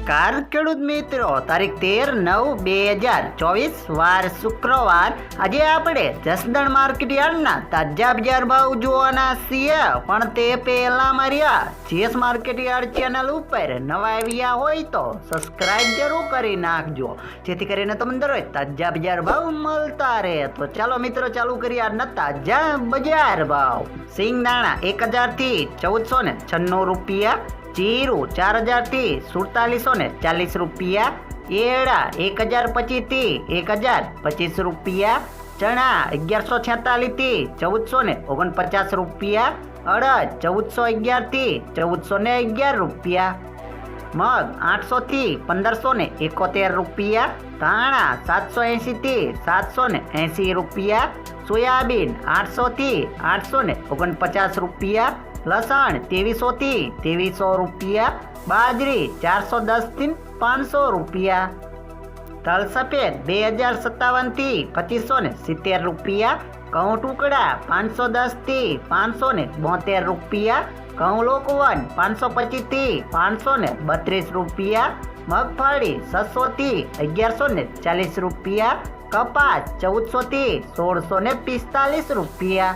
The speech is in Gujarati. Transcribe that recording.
નમસ્કાર ખેડૂત મિત્રો, તારીખ 13/9/2024 વાર શુક્રવાર. આજે આપણે જસદણ માર્કેટ યાર્ડના તાજા બજાર ભાવ જોવાના છીએ. પણ તે પહેલા મારી જેસ માર્કેટ યાર્ડ ચેનલ ઉપર નવા આવ્યા હોય તો સબસ્ક્રાઇબ જરૂર કરી નાખજો, જેથી કરીને તમને દરરોજ તાજા બજાર ભાવ મળતા રહે. તો ચાલો મિત્રો, ચાલુ કરીએ આજના તાજા બજાર ભાવ. સિંગદાણા 1000 થી 1496 રૂપિયા, जीरु 4000 थी 4740 रुपया, एड़ा 1025 थी 1025 रुपया, चना 1146 थी 1449 रुपया, अड़द 1411 थी 1411 रुपया, मग 800 थी 1571 रुपया, धाणा 780 थी 780 रुपया, सोयाबीन 800 थी 849 रुपया, लसण 2300 थी 2300 रुपया, बाजरी 410 थी 500 रुपया, तल सफेद 2057 थी 2570 रुपया, घऊं टुकड़ा 510 थी 572 रुपया, घऊं लोकवन 525 थी 532 रुपया, मगफली 600 थी 1140 रुपया, कपास 1400 थी 1645 रुपया।